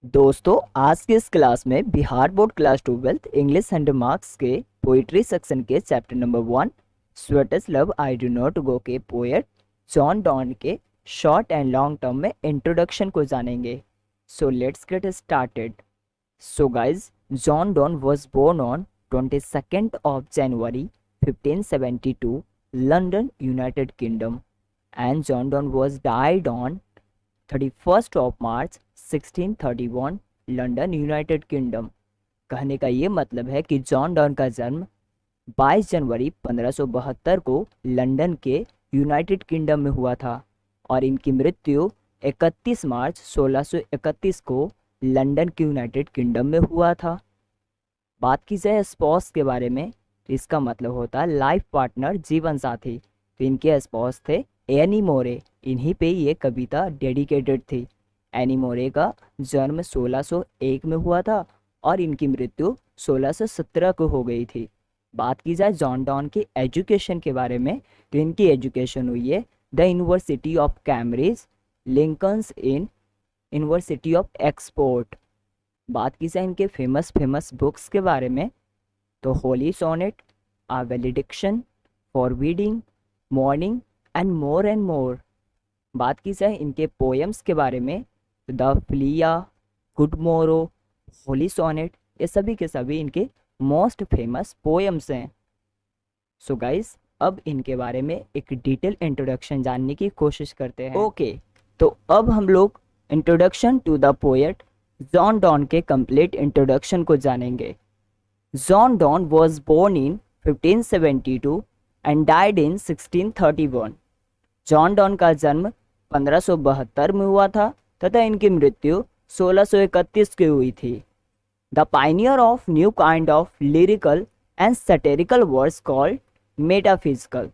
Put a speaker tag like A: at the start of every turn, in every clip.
A: दोस्तों, आज के इस क्लास में Bihar board class 12 English 100 marks के पोइट्री सेक्शन के chapter number 1 sweetest love I do not go के पोएट जॉन डॉन के शॉर्ट एंड लॉन्ग टर्म में इंट्रोडक्शन को जानेंगे। So let's get started. So guys, John Donne was born on 22nd of January 1572 London, United Kingdom, and John Donne was died on 31st of March 1631 London, United kingdom. कहने का ये मतलब है कि John Donne का जन्म 22 जनवरी 1572 को London के यूनाइटेड किंगडम में हुआ था और इनकी मृत्यु 31 मार्च 1631 को लंदन के यूनाइटेड किंगडम में हुआ था। बात की जाए स्पॉस के बारे में तो इसका मतलब होता है लाइफ पार्टनर, जीवन साथी। तो इनके स्पॉस थे एनी मोरे। इन्हीं पे ये कविता डेडिकेटेड थी। एनी मोरे का जन्म 1601 में हुआ था और इनकी मृत्यु 1617 को हो गई थी। बात की जाए जॉन डॉन की एजुकेशन के बारे में तो इनकी एजुकेशन हुई है the university of Cambridge, Lincoln's in university of export. बात की जाए इनके फेमस बुक्स के बारे में तो holy sonnet, a valediction, forbidding, mourning and more. बात की जाए इनके पोएम्स के बारे में द फ्लिया, गुड मोरो, होली सोनेट, ये सभी के सभी इनके मोस्ट फेमस पोएम्स हैं। सो गाइस, अब इनके बारे में एक डिटेल इंट्रोडक्शन जानने की कोशिश करते हैं। ओके, तो अब हम लोग introduction to the poet John Donne के कंप्लीट इंट्रोडक्शन को जानेंगे। John Donne was born in 1572 and died in 1631। John Donne का जन्म 1572 में हुआ था तथा इनकी मृत्यु 1631 की हुई थी। The pioneer of new kind of lyrical and satirical words called metaphysical.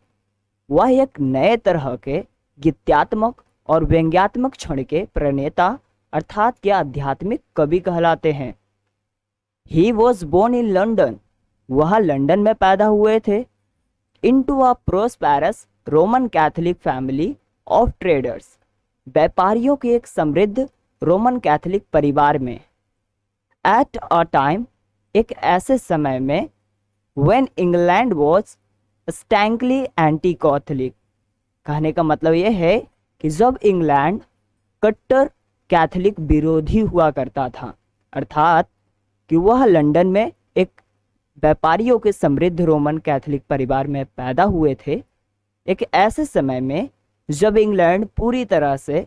A: वह एक नए तरह के गीत्यात्मक और व्यंग्यात्मक क्षण के प्रणेता अर्थात के आध्यात्मिक कवि कहलाते हैं। He was born in London. वह लंदन में पैदा हुए थे। Into a prosperous Roman Catholic family of traders. व्यापारियों के एक समृद्ध रोमन कैथोलिक परिवार में। एट अ टाइम, एक ऐसे समय में when England was staunchly anti Catholic. कहने का मतलब यह है कि जब इंग्लैंड कट्टर कैथोलिक विरोधी हुआ करता था, अर्थात कि वह लंदन में एक व्यापारियों के समृद्ध रोमन कैथोलिक परिवार में पैदा हुए थे। एक ऐसे समय में जब इंग्लैंड पूरी तरह से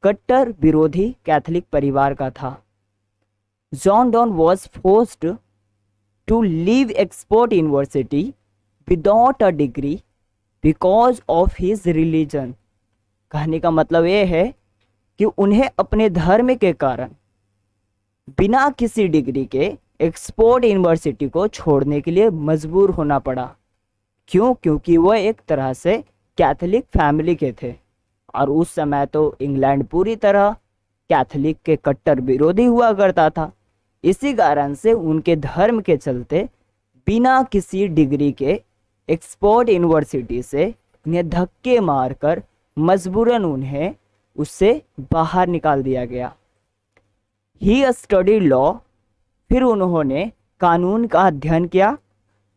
A: कट्टर विरोधी कैथोलिक परिवार का था। John Donne was forced to leave Oxford university without a degree because of his religion. कहने का मतलब ये है कि उन्हें अपने धर्म के कारण बिना किसी डिग्री के एक्सपोर्ट यूनिवर्सिटी को छोड़ने के लिए मजबूर होना पड़ा। क्यों? क्योंकि वह एक तरह से कैथोलिक फैमिली के थे और उस समय तो इंग्लैंड पूरी तरह कैथोलिक के कट्टर विरोधी हुआ करता था। इसी कारण से उनके धर्म के चलते बिना किसी डिग्री के एक्सपोर्ट यूनिवर्सिटी से उन्हें धक्के मारकर मजबूरन उन्हें उससे बाहर निकाल दिया गया। ही स्टडी लॉ। फिर उन्होंने कानून का अध्ययन किया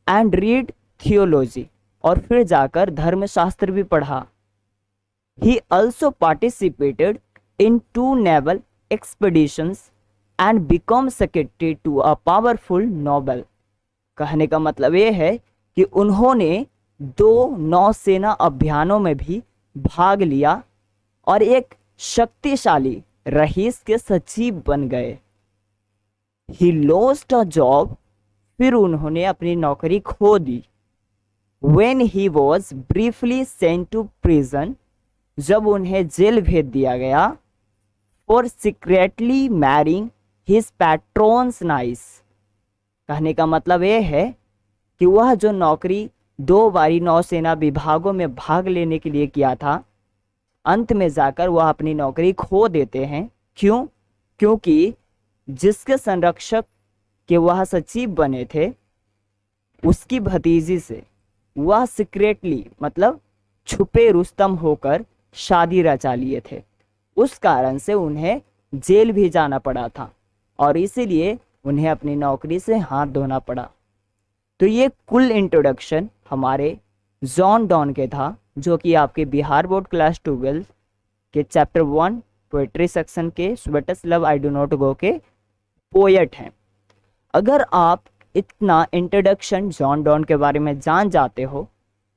A: एंड रीड थियोलॉजी, और फिर जाकर धर्मशास्त्र भी पढ़ा। He also participated in 2 naval expeditions and become secretary to a powerful noble. कहने का मतलब ये है कि उन्होंने 2 नौसेना अभियानों में भी भाग लिया और एक शक्तिशाली रईस के सचिव बन गए। He lost a job. फिर उन्होंने अपनी नौकरी खो दी। When he was briefly sent to prison, जब उन्हें जेल भेज दिया गया for secretly marrying his patron's niece। कहने का मतलब ये है कि वह जो नौकरी 2 बारी नौसेना विभागों में भाग लेने के लिए किया था, अंत में जाकर वह अपनी नौकरी खो देते हैं। क्यों? क्योंकि जिसके संरक्षक के वह सचिव बने थे उसकी भतीजी से वह सीक्रेटली मतलब छुपे रुस्तम होकर शादी रचा लिए थे। उस कारण से उन्हें जेल भी जाना पड़ा था और इसीलिए उन्हें अपनी नौकरी से हाथ धोना पड़ा। तो ये कुल इंट्रोडक्शन हमारे जॉन डॉन के था, जो कि आपके बिहार बोर्ड क्लास 12 के चैप्टर 1 पोएट्री सेक्शन के sweetest love I do not go के पोएट हैं। अगर आप इतना इंट्रोडक्शन जॉन डॉन के बारे में जान जाते हो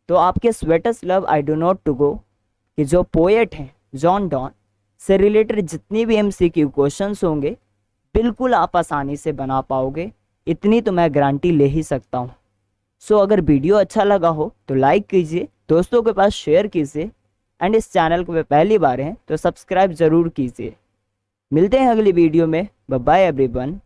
A: तो आपके sweetest love I do not to go के जो पोएट हैं जॉन डॉन से रिलेटेड जितनी भी MCQ क्वेश्चंस होंगे बिल्कुल आप आसानी से बना पाओगे, इतनी तो मैं गारंटी ले ही सकता हूँ। सो अगर वीडियो अच्छा लगा हो तो लाइक कीजिए, दोस्तों के पास शेयर कीजिए एंड इस चैनल को पहली बार हैं तो सब्सक्राइब ज़रूर कीजिए। मिलते हैं अगली वीडियो में। Bye bye everyone.